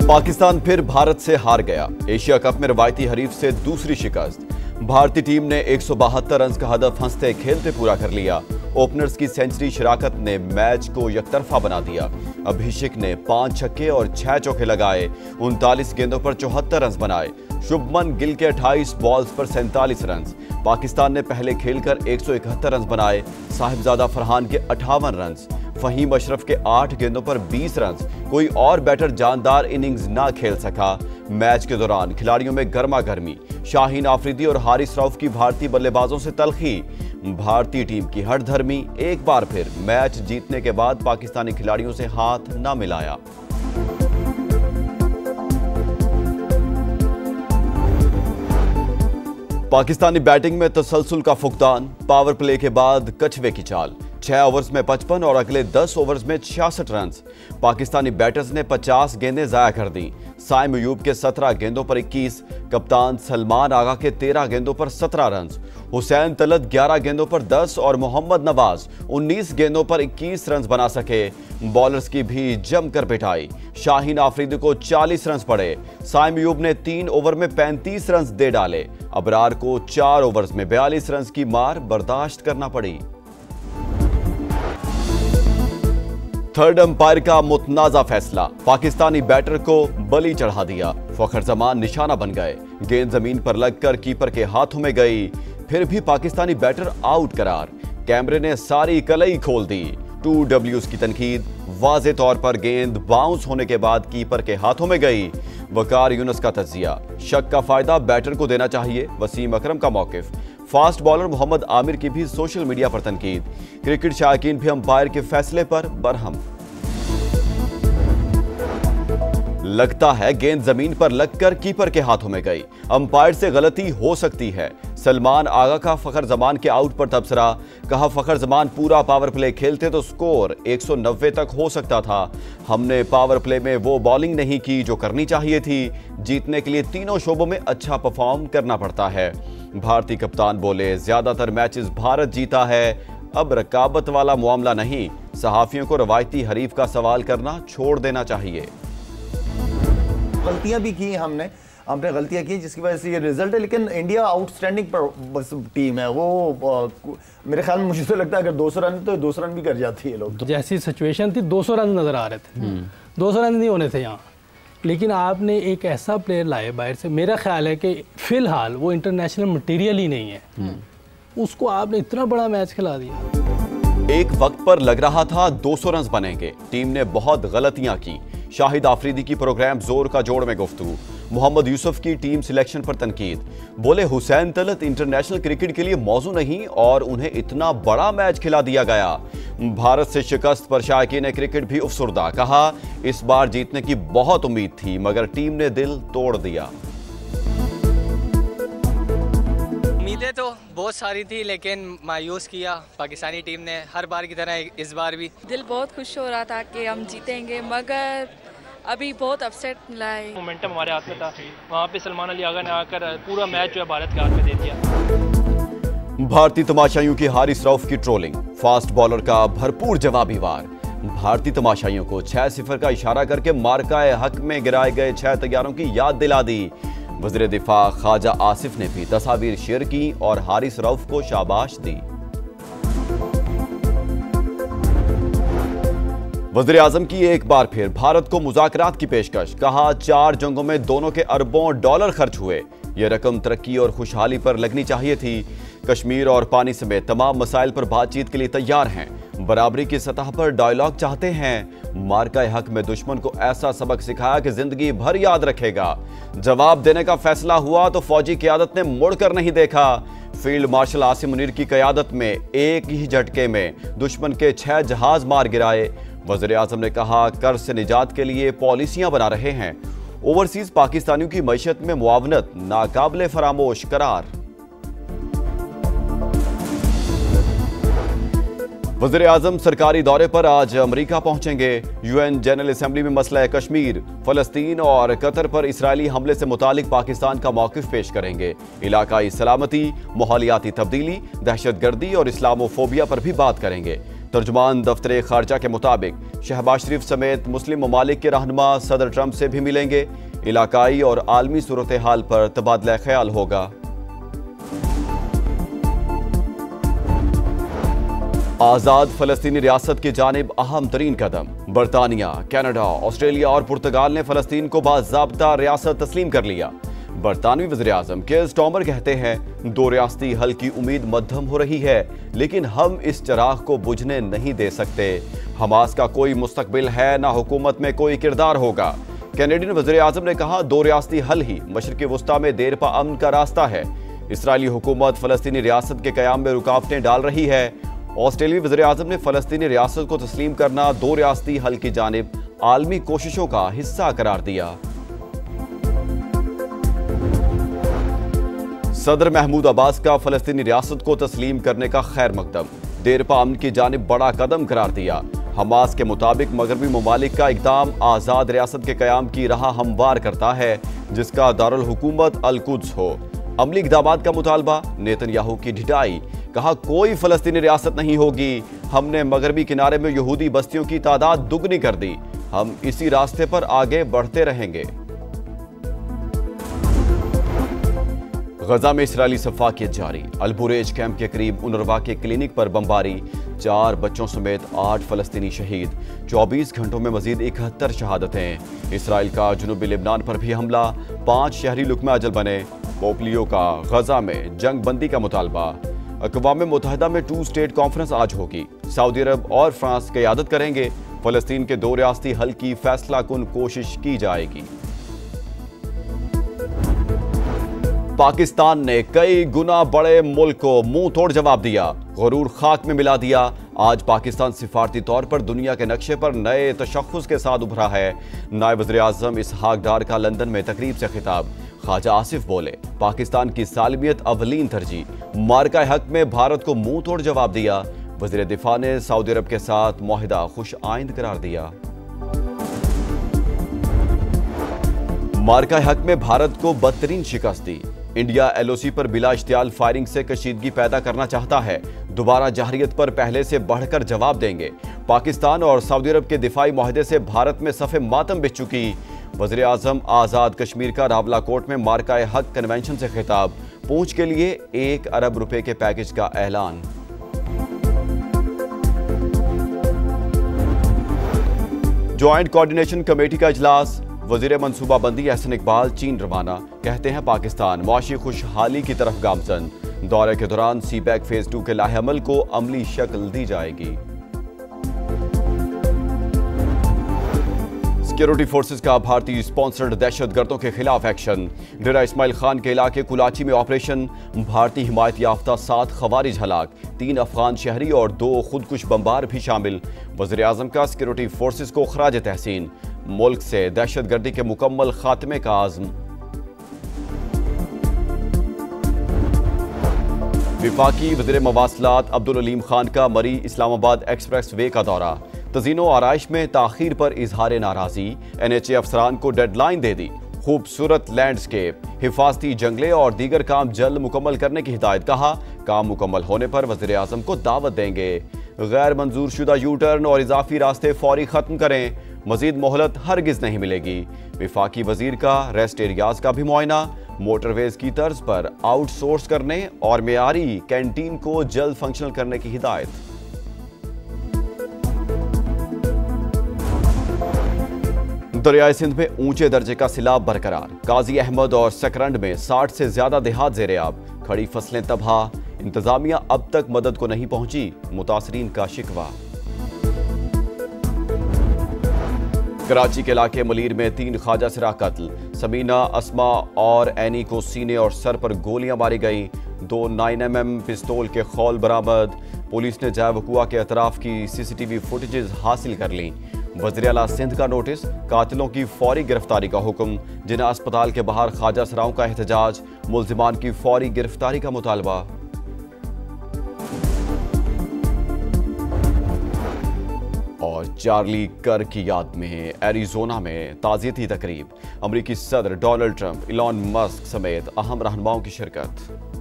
पाकिस्तान फिर भारत से हार गया। एशिया कप में रवायती हरीफ से दूसरी शिकस्त। भारतीय टीम ने 172 रन का हदफ हंसते खेलते पूरा कर लिया। ओपनर्स की सेंचुरी शराकत ने मैच को यकतरफा बना दिया। अभिषेक ने 5 छक्के और 6 चौके लगाए, 39 गेंदों पर 74 रन बनाए। शुभमन गिल के 28 बॉल्स पर 47 रन। पाकिस्तान ने पहले खेलकर 171 रन बनाए। साहिबजादा फरहान के 58 रन, फहीम अशरफ के 8 गेंदों पर 20 रन। कोई और बैटर जानदार इनिंग्स ना खेल सका। मैच के दौरान खिलाड़ियों में गर्मा गर्मी। शाहीन आफरीदी और हारिस रऊफ की भारतीय बल्लेबाजों से तलखी। भारतीय टीम की हठधर्मी। एक बार फिर मैच जीतने के बाद पाकिस्तानी खिलाड़ियों से हाथ न मिलाया। पाकिस्तानी बैटिंग में तसलसल का फुकदान। पावर प्ले के बाद कछुए की चाल। 6 ओवर्स में 55 और अगले 10 ओवर्स में 66 रन। पाकिस्तानी बैटर्स ने 50 गेंदें जाया कर दी। साइम अयूब के 17 गेंदों पर 21, कप्तान सलमान आगा के 13 गेंदों पर 17 रन, हुसैन तलत 11 गेंदों पर 10 और मोहम्मद नवाज 19 गेंदों पर 21 रन बना सके। बॉलर्स की भी जमकर पिटाई। शाहीन आफरीदी को 40 रन पड़े। साइम अयूब ने 3 ओवर में 35 रन दे डाले। अबरार को 4 ओवर्स में 42 रन की मार बर्दाश्त करना पड़ी। थर्ड अंपायर का मुतनाजा फैसला। पाकिस्तानी बैटर को बलि चढ़ा दिया। फखर जमान निशाना बन गए। गेंद जमीन पर लगकर कीपर के हाथों में गई, फिर भी पाकिस्तानी बैटर आउट करार। कैमरे ने सारी कलई खोल दी। 2 Ws की तनकीद। वाज़े तौर पर गेंद बाउंस होने के बाद कीपर के हाथों में गई। वकार यूनुस का तज्जिया। शक का फायदा बैटर को देना चाहिए। वसीम अकरम का मौकिफ। फास्ट बॉलर मोहम्मद आमिर की भी सोशल मीडिया पर तनकीद। क्रिकेट शायकीन भी अंपायर के फैसले पर बरहम। लगता है गेंद जमीन पर लगकर कीपर के हाथों में गई। अंपायर से गलती हो सकती है। सलमान आगा का फखर जमान के आउट पर तबसरा। कहा फखर जमान पूरा पावर प्ले खेलते तो स्कोर 190 तक हो सकता था। हमने पावर प्ले में वो बॉलिंग नहीं की जो करनी चाहिए थी। जीतने के लिए तीनों शोबों में अच्छा परफॉर्म करना पड़ता है। भारतीय कप्तान बोले ज्यादातर मैचेस भारत जीता है, अब रकाबत वाला मामला नहीं। सहाफियों को रवायती हरीफ का सवाल करना छोड़ देना चाहिए। गलतियां भी की हमने गलतियां की जिसकी वजह से ये रिजल्ट है, लेकिन इंडिया आउटस्टैंडिंग टीम है। वो मेरे ख्याल में मुझे तो लगता है अगर 200 रन तो 200 रन भी कर जाती है लोग। जैसी सिचुएशन थी 200 रन नजर आ रहे थे। 200 रन नहीं होने थे यहाँ, लेकिन आपने एक ऐसा प्लेयर लाए बाहर से। मेरा ख्याल है कि फिलहाल वो इंटरनेशनल मटेरियल ही नहीं है, उसको आपने इतना बड़ा मैच खिला दिया। एक वक्त पर लग रहा था 200 रन बनेंगे। टीम ने बहुत गलतियां की। शाहिद आफरीदी की प्रोग्राम जोर का जोड़ में गुफ्तगू। मोहम्मद यूसुफ की टीम सिलेक्शन पर तनकीद। बोले हुसैन तलत इंटरनेशनल क्रिकेट के लिए मौजू नहीं और उन्हें इतना बड़ा मैच खिला दिया गया। भारत से शिकस्त पर शायकीन क्रिकेट भी अफसुर्दा। कहा इस बार जीतने की बहुत उम्मीद थी मगर टीम ने दिल तोड़ दिया। उम्मीदें तो बहुत सारी थी लेकिन मायूस किया पाकिस्तानी टीम ने, हर बार की तरह इस बार भी। दिल बहुत खुश हो रहा था कि हम जीतेंगे, मगर अभी बहुत अपसेट मिला है। मोमेंटम हमारे हाथ में था, वहाँ पे सलमान अली आगा ने आकर पूरा मैच जो है भारत के हाथ में दे दिया। भारतीय तमाशाइयों की हारिस रऊफ की ट्रोलिंग। फास्ट बॉलर का भरपूर जवाबी वार। भारतीय तमाशाइयों को 6-0 का इशारा करके मार्काए हक में गिराए गए 6 तैयारों की याद दिला दी। वज़ीर दिफा ख्वाजा आसिफ ने भी तस्वीर शेयर की और हारिस रऊफ को शाबाश दी। वज़ीर आज़म की एक बार फिर भारत को मुज़ाकरात की पेशकश। कहा 4 जंगों में दोनों के अरबों डॉलर खर्च हुए, यह रकम तरक्की और खुशहाली पर लगनी चाहिए थी। कश्मीर और पानी समेत तमाम मसाइल पर बातचीत के लिए तैयार हैं। बराबरी की सतह पर डायलॉग चाहते हैं। मार्काए हक में दुश्मन को ऐसा सबक सिखाया कि जिंदगी भर याद रखेगा। जवाब देने का फैसला हुआ तो फौजी क़यादत ने मुड़कर नहीं देखा। फील्ड मार्शल आसिम मुनीर की क़यादत में एक ही झटके में दुश्मन के 6 जहाज मार गिराए। वज़ीर आज़म ने कहा कर्ज से निजात के लिए पॉलिसियां बना रहे हैं। ओवरसीज पाकिस्तानियों की मईशत में मुआवनत नाकाबिले फरामोश करार। वज़ीर आज़म सरकारी दौरे पर आज अमेरिका पहुंचेंगे। UN जनरल असेंबली में मसला कश्मीर, फलस्तीन और कतर पर इसराइली हमले से मुतालिक पाकिस्तान का मौक़िफ़ पेश करेंगे। इलाकाई सलामती, माहौलियाती तब्दीली, दहशतगर्दी और इस्लामोफोबिया पर भी बात करेंगे। तर्जुमान दफ्तर खारजा के मुताबिक शहबाज शरीफ समेत मुस्लिम ममालिक के रहनुमा सदर ट्रंप से भी मिलेंगे। इलाकाई और आलमी सूरत हाल पर तबादला ख्याल होगा। आज़ाद फ़लस्तीनी रियासत की जानिब अहम तरीन कदम। बरतानिया, कनाडा, ऑस्ट्रेलिया और पुर्तगाल ने फ़लस्तीन को बाज़ाब्ता रियासत तस्लीम कर लिया। बरतानवी वज़ीर-ए-आज़म कीर स्टार्मर कहते हैं, दो रियासती हल की उम्मीद मध्यम हो रही है, लेकिन हम इस चिराग को बुझने नहीं दे सकते। हमास का कोई मुस्तकबिल है, ना हुकूमत में कोई किरदार होगा। कैनेडियन वज़ीर-ए-आज़म ने कहा, दो रियासती हल ही मशरिक़ वुस्ता में देरपा अमन का रास्ता है। इसराइली हुकूमत फ़लस्तीनी रियासत के क़याम में रुकावटें डाल रही है। ऑस्ट्रेलियाई वज़ीर-ए-आज़म ने फ़लस्तीनी रियासत को तस्लीम करना दो रियासती हल की जानिब आलमी कोशिशों का हिस्सा करार दिया। सदर महमूद अब्बास का फ़लस्तीनी रियासत को तस्लीम करने का खैर मकदम, देरपा अमन की जानिब बड़ा कदम करार दिया। हमास के मुताबिक मगरबी ममालिक का इक़दाम आज़ाद रियासत के क़याम की राह हमवार करता है, जिसका दारुल हुकूमत अल-कुद्स हो। अमली इक़दामात का मुतालबा, नेतन्याहू की ढिठाई, कहा कोई फ़लस्तीनी रियासत नहीं होगी। हमने मगरबी किनारे में यहूदी बस्तियों की तादाद दुगनी कर दी। हम इसी रास्ते पर आगे बढ़ते रहेंगे। गजा में इसराइली सफाकियत जारी। अल-बुरेज कैंप के करीब उनरवा के क्लिनिक पर बमबारी, 4 बच्चों समेत 8 फ़लस्तीनी शहीद। 24 घंटों में मजीद 71 शहादतें। इसराइल का जुनूबी लेबनान पर भी हमला, 5 शहरी लुकमा अजल बने। पोलियो का गजा में जंग बंदी का मुतालबा। अक़वाम मुत्तहिदा में 2 स्टेट कॉन्फ्रेंस आज होगी। सऊदी अरब और फ्रांस क़यादत करेंगे। फ़लस्तीन के दो रियासती हल की फैसला कुन कोशिश की जाएगी। पाकिस्तान ने कई गुना बड़े मुल्क को मुंह तोड़ जवाब दिया, गरूर खाक में मिला दिया। आज पाकिस्तान सिफारती तौर पर दुनिया के नक्शे पर नए तशख़्ख़ुस के साथ उभरा है। नायब वज़ीर-ए-आज़म इसहाक डार का लंदन में तकरीब से खिताब। ख्वाजा आसिफ बोले, पाकिस्तान की सालमियत अवलीन तरजीह। मार्का हक में भारत को मुंह तोड़ जवाब दिया। वज़ीर दिफा ने सऊदी अरब के साथ मुआहिदा खुश आइंद करार दिया। मार्का हक में भारत को बदतरीन शिकस्त दी। इंडिया एलओसी पर बिला इश्तियाल फायरिंग से कशीदगी पैदा करना चाहता है। दोबारा जहरियत पर पहले से बढ़कर जवाब देंगे। पाकिस्तान और सऊदी अरब के दिफाई मुआहदे से भारत में सफ़े मातम बिछ चुकी। वज़ीर-ए-आज़म आज़ाद कश्मीर का रावलाकोट में मार्का हक कन्वेंशन से खिताब। पूंछ के लिए 1 अरब रुपए के पैकेज का ऐलान। ज्वाइंट कोऑर्डिनेशन कमेटी का इजलास। वज़ीर मनसूबाबंदी एहसन इकबाल चीन रवाना। कहते हैं पाकिस्तान मुआशी खुशहाली की तरफ गामजन। दौरे के दौरान सीपैक फेज 2 के लाहेअमल को अमली शक्ल दी जाएगी। सिक्योरिटी फोर्सेस का भारतीय स्पॉन्सर्ड दहशतगर्दों के खिलाफ एक्शन। डेरा इस्माइल खान के इलाके कुलाची में ऑपरेशन। भारतीय हिमायत याफ्ता 7 खवारिज हलाक, 3 अफगान शहरी और 2 खुदकुश बमबार भी शामिल। वज़ीर-ए-आज़म का सिक्योरिटी फोर्सेस को खराज तहसीन। मुल्क से दहशतगर्दी के मुकम्मल खात्मे का आज़म। विफाकी वज़ीर मवासलात अब्दुल अलीम खान का मरी इस्लामाबाद एक्सप्रेस वे का दौरा। तज़ीनो आराइश में ताख़ीर पर इजहार नाराज़ी। NHA अफसरान को डेडलाइन दे दी। खूबसूरत लैंडस्केप, हिफाजती जंगले और दीगर काम जल्द मुकम्मल करने की हिदायत। कहा, काम मुकम्मल होने पर वज़ीर-ए-आज़म को दावत देंगे। गैर मंजूर शुदा यू टर्न और इजाफी रास्ते फौरी ख़त्म करें। मजीद मोहलत हरगिज नहीं मिलेगी। विफाकी वजीर का रेस्ट एरियाज का भी मुआयना। मोटरवेज की तर्ज पर आउटसोर्स करने और मेयारी कैंटीन को जल्द फंक्शनल करने की हिदायत। दरियाए सिंध में ऊंचे दर्जे का सिलाब बरकरार। काजी अहमद और सकरंड में 60 से ज्यादा देहात ज़ेरे-आब। खड़ी फसलें तबाह। इंतजामिया अब तक मदद को नहीं पहुंची, मुतासरीन का शिकवा। कराची के इलाके मलीर में 3 ख्वाजा सिरा कत्ल। समीना, अस्मा और एनी को सीने और सर पर गोलियां मारी गई। 2 9mm पिस्तौल के खौल बरामद। पुलिस ने जाए वकुआ के अतराफ की CCTV फुटेजेस हासिल कर ली। वज़ीर आला सिंध का नोटिस। कातिलों की फौरी गिरफ्तारी का हुक्म। जिन्ना अस्पताल के बाहर ख्वाजा सिराओं का एहतजाज। मुल्जिमान की फौरी गिरफ्तारी का मुतालबा। और चार्ली कर्क की याद में एरिजोना में ताज़ियती तकरीब। अमरीकी सदर डोनाल्ड ट्रंप, इलॉन मस्क समेत अहम रहनुमाओं की शिरकत।